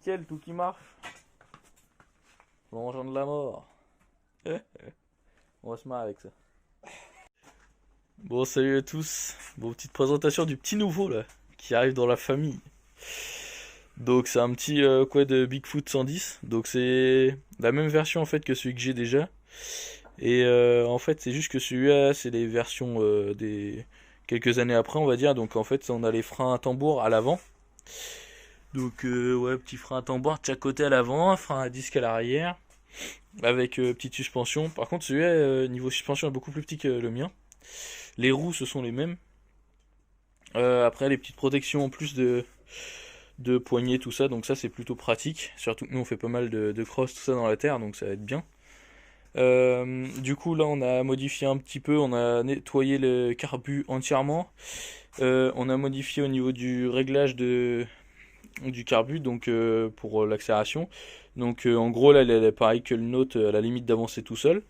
nickel, tout qui marche. L'engin de la mort. On va se marrer avec ça. Bon, salut à tous. Bon, petite présentation du petit nouveau là, qui arrive dans la famille. Donc c'est un petit quad de Bigfoot 110. Donc c'est la même version en fait que celui que j'ai déjà. Et en fait c'est juste que celui-là c'est les versions des quelques années après on va dire. Donc en fait on a les freins à tambour à l'avant. Donc ouais, petit frein à tambour de chaque côté à l'avant, un frein à disque à l'arrière, avec petite suspension. Par contre celui-là niveau suspension est beaucoup plus petit que le mien. Les roues ce sont les mêmes. Après les petites protections en plus de poignées tout ça, donc ça c'est plutôt pratique. Surtout que nous on fait pas mal de cross tout ça dans la terre, donc ça va être bien. Du coup là on a modifié un petit peu, on a nettoyé le carbu entièrement. On a modifié au niveau du réglage du carbu, donc pour l'accélération. Donc en gros là elle est pareil que le nôtre, à la limite d'avancer tout seul.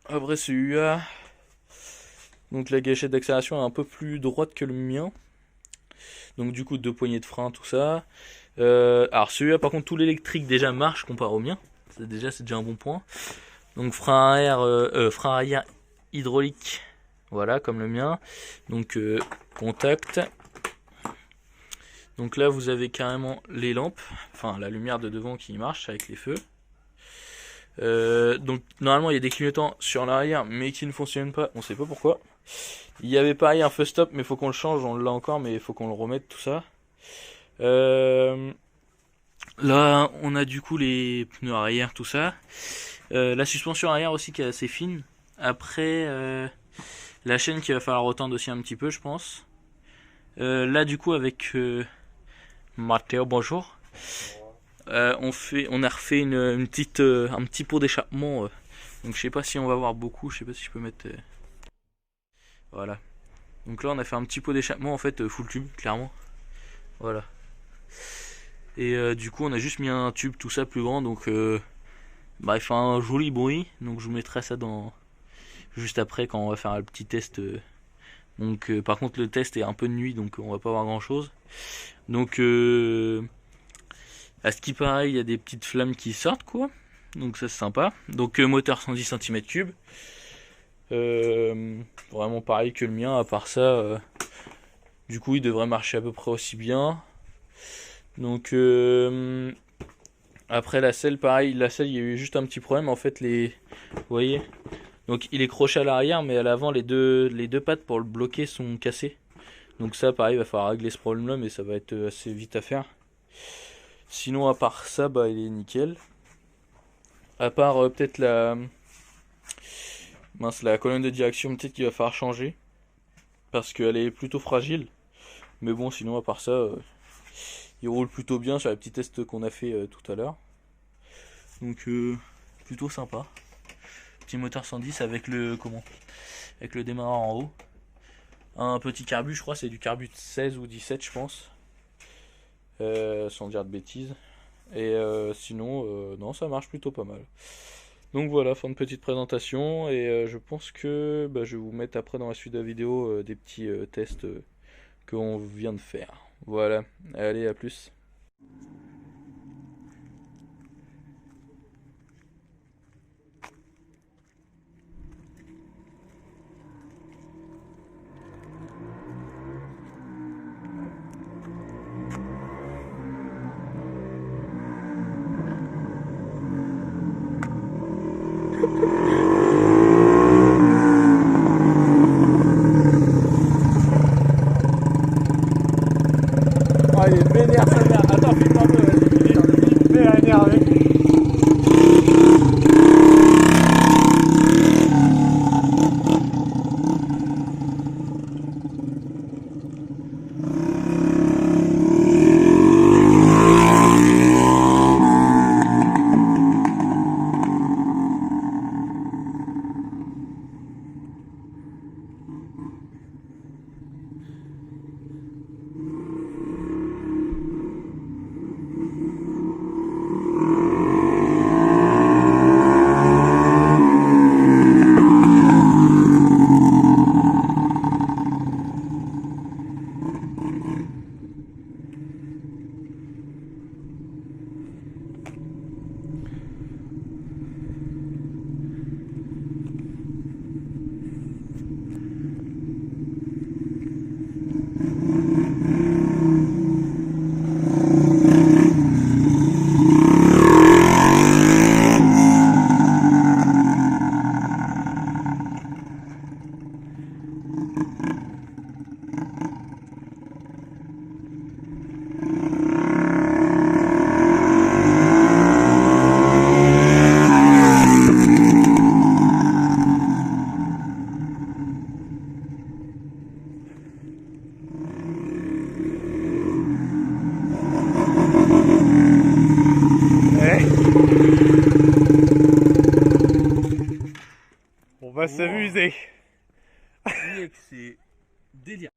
Après celui-là, donc la gâchette d'accélération est un peu plus droite que le mien. Donc du coup deux poignées de frein, tout ça. Alors celui-là par contre tout l'électrique déjà marche comparé au mien. C'est déjà un bon point. Donc frein arrière hydraulique, voilà comme le mien. Donc contact. Donc là vous avez carrément les lampes, enfin la lumière de devant qui marche avec les feux. Donc normalement il y a des clignotants sur l'arrière mais qui ne fonctionnent pas, on sait pas pourquoi. Il y avait pareil un feu stop mais faut qu'on le change, on l'a encore mais il faut qu'on le remette tout ça. Là on a du coup les pneus arrière tout ça. La suspension arrière aussi qui est assez fine. Après la chaîne qui va falloir retendre aussi un petit peu je pense. Là du coup avec Mathéo, bonjour. On a refait une petite, un petit pot d'échappement. Donc je sais pas si on va avoir beaucoup, je sais pas si je peux mettre. Voilà. Donc là on a fait un petit pot d'échappement en fait full tube, clairement. Voilà. Et du coup on a juste mis un tube tout ça plus grand, donc bah, il fait un joli bruit. Donc je vous mettrai ça dans juste après quand on va faire le petit test. Donc par contre le test est un peu de nuit, donc on va pas voir grand chose. Donc à ce qui paraît, il y a des petites flammes qui sortent, quoi. Donc ça c'est sympa. Donc moteur 110 cm3. Vraiment pareil que le mien, à part ça. Du coup, il devrait marcher à peu près aussi bien. Donc après la selle, pareil. La selle, il y a eu juste un petit problème. En fait, vous voyez. Donc il est croché à l'arrière, mais à l'avant, les deux pattes pour le bloquer sont cassées. Donc ça, pareil, il va falloir régler ce problème-là, mais ça va être assez vite à faire. Sinon, à part ça, bah, il est nickel. À part peut-être la colonne de direction, peut-être qu'il va falloir changer. Parce qu'elle est plutôt fragile. Mais bon, sinon, à part ça, il roule plutôt bien sur les petits tests qu'on a fait tout à l'heure. Donc, plutôt sympa. Petit moteur 110 avec avec le démarreur en haut. Un petit carbu, je crois, c'est du carbu de 16 ou 17, je pense. Sans dire de bêtises. Et sinon, non, ça marche plutôt pas mal. Donc voilà, fin de petite présentation. Et je pense que je vais vous mettre après dans la suite de la vidéo des petits tests qu'on vient de faire. Voilà, allez, à plus. Ah, il est vénère sa mère. Attends, filme un peu, vas-y. Il est énervé. va s'amuser. Oui, c'est délire.